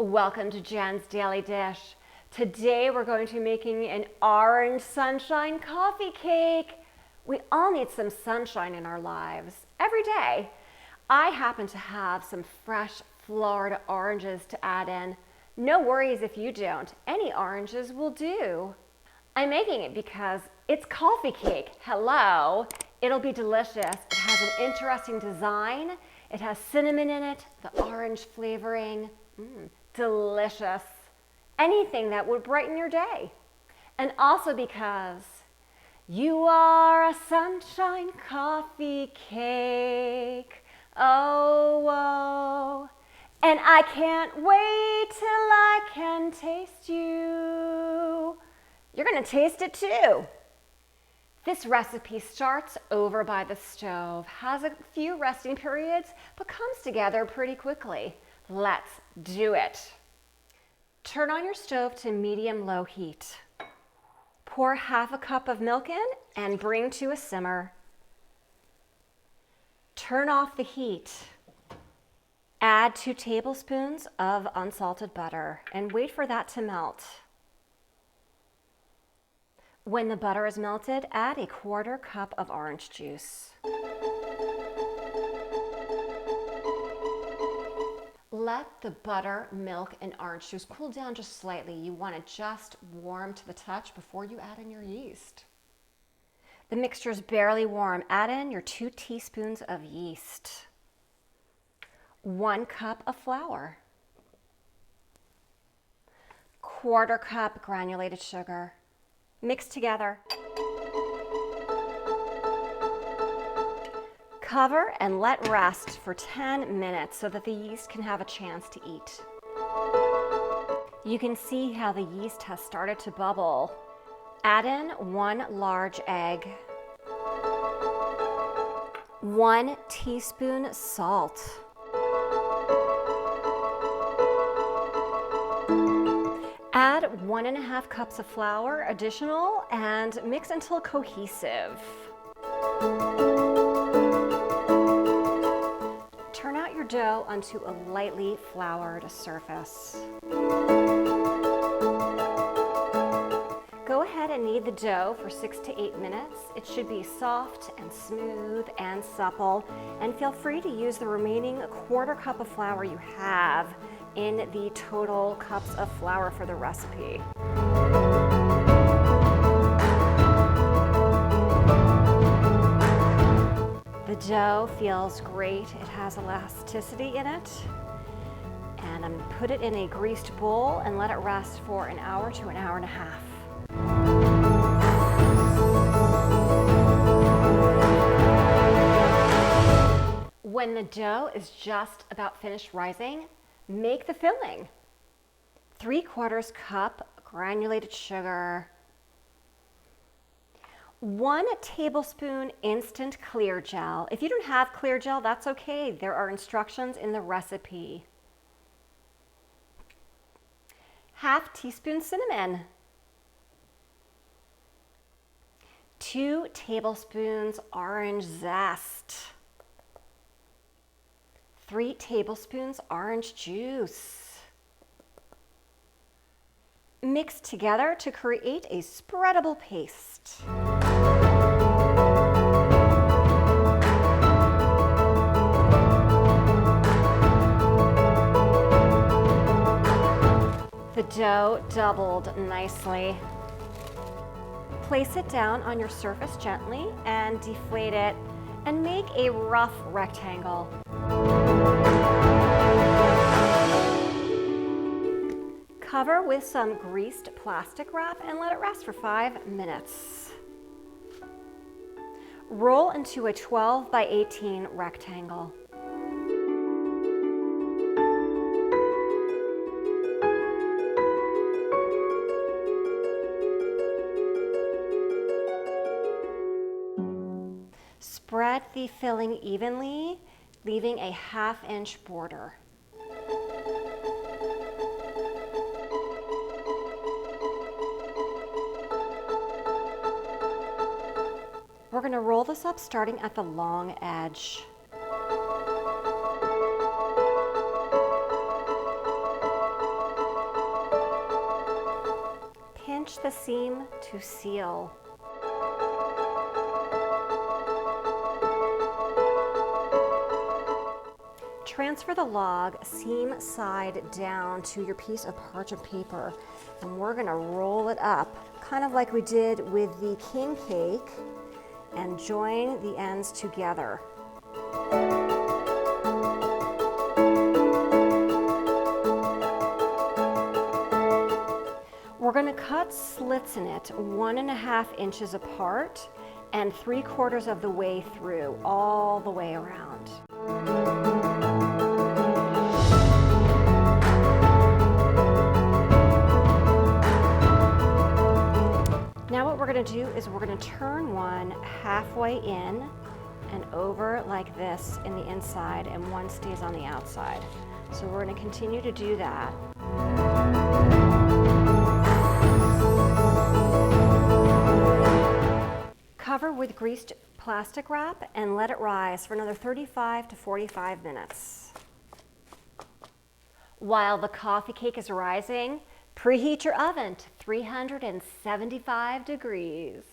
Welcome to Jen's Daily Dish. Today we're going to be making an orange sunshine coffee cake. We all need some sunshine in our lives every day. I happen to have some fresh Florida oranges to add in. No worries if you don't. Any oranges will do. I'm making it because it's coffee cake. Hello. It'll be delicious. It has an interesting design. It has cinnamon in it, the orange flavoring. Delicious. Anything that would brighten your day. And also because you are a sunshine coffee cake. Oh, oh. And I can't wait till I can taste you. You're going to taste it too. This recipe starts over by the stove, has a few resting periods, but comes together pretty quickly. Let's do it. Turn on your stove to medium-low heat. Pour half a cup of milk in and bring to a simmer. Turn off the heat. Add 2 tablespoons of unsalted butter and wait for that to melt. When the butter is melted, add a 1/4 cup of orange juice. Let the butter, milk, and orange juice cool down just slightly. You want it just warm to the touch before you add in your yeast. The mixture is barely warm. Add in your 2 teaspoons of yeast, 1 cup of flour, 1/4 cup granulated sugar. Mix together. Cover and let rest for 10 minutes so that the yeast can have a chance to eat. You can see how the yeast has started to bubble. Add in 1 large egg, 1 teaspoon salt, add 1½ cups of flour additional and mix until cohesive. Turn out your dough onto a lightly floured surface. Go ahead and knead the dough for 6 to 8 minutes. It should be soft and smooth and supple, and feel free to use the remaining 1/4 cup of flour you have in the total cups of flour for the recipe. The dough feels great. It has elasticity in it. And I'm going to put it in a greased bowl and let it rest for an hour to an hour and a half. When the dough is just about finished rising, make the filling. 3/4 cup granulated sugar, 1 tablespoon instant clear gel. If you don't have clear gel, that's okay. There are instructions in the recipe. 1/2 teaspoon cinnamon, 2 tablespoons orange zest, 3 tablespoons orange juice. Mix together to create a spreadable paste. The dough doubled nicely. Place it down on your surface gently and deflate it and make a rough rectangle. Cover with some greased plastic wrap and let it rest for 5 minutes. Roll into a 12 by 18 rectangle. Spread the filling evenly, leaving a 1/2 inch border. We're going to roll this up starting at the long edge. pinch the seam to seal. Transfer the log seam side down to your piece of parchment paper, and we're gonna roll it up, kind of like we did with the king cake, and join the ends together. We're gonna cut slits in it 1.5 inches apart and 3/4 of the way through, all the way around. Now what we're going to do is we're going to turn one halfway in and over like this in the inside, and one stays on the outside. So we're going to continue to do that. Cover with greased plastic wrap and let it rise for another 35 to 45 minutes. While the coffee cake is rising, preheat your oven to 375 degrees.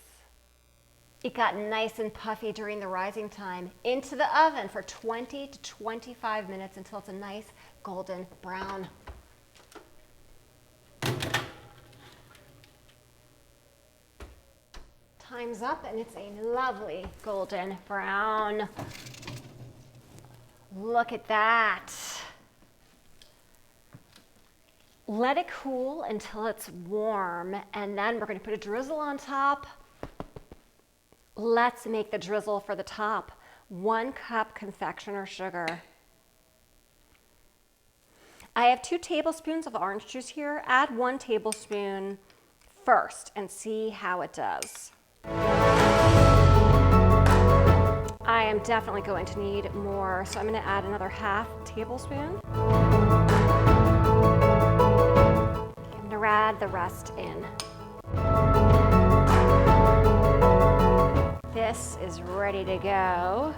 It got nice and puffy during the rising time. Into the oven for 20 to 25 minutes until it's a nice golden brown. Time's up and it's a lovely golden brown. Look at that. Let it cool until it's warm, and then we're going to put a drizzle on top. Let's make the drizzle for the top. 1 cup confectioner's sugar. I have 2 tablespoons of orange juice here. Add 1 tablespoon first and see how it does. I am definitely going to need more, so I'm going to add another 1/2 tablespoon. Add the rest in. This is ready to go.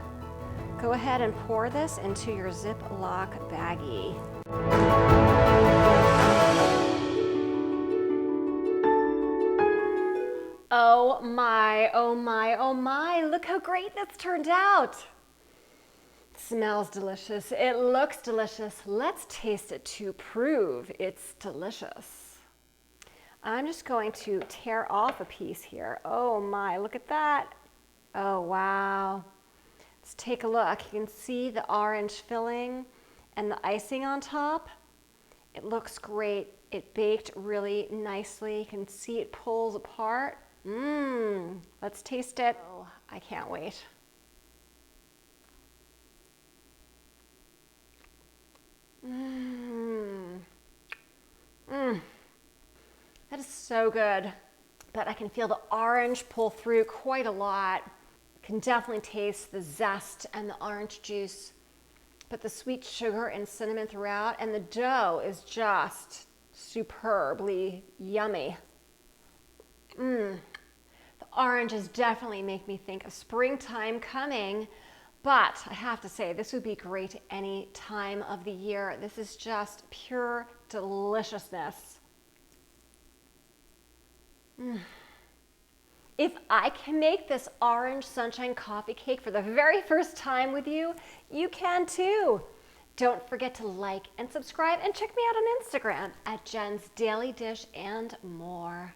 Go ahead and pour this into your Ziploc baggie. Oh my, oh my, oh my, look how great this turned out. It smells delicious, it looks delicious. Let's taste it to prove it's delicious. I'm just going to tear off a piece here. Oh my, look at that. Oh wow. Let's take a look. You can see the orange filling and the icing on top. It looks great. It baked really nicely. You can see it pulls apart. Let's taste it. Oh, I can't wait. That is so good, but I can feel the orange pull through quite a lot. Can definitely taste the zest and the orange juice, but the sweet sugar and cinnamon throughout, and the dough is just superbly yummy. The oranges definitely make me think of springtime coming, but I have to say, this would be great any time of the year. This is just pure deliciousness. If I can make this orange sunshine coffee cake for the very first time with you, you can too. Don't forget to like and subscribe, and check me out on Instagram at Jen's Daily Dish and more.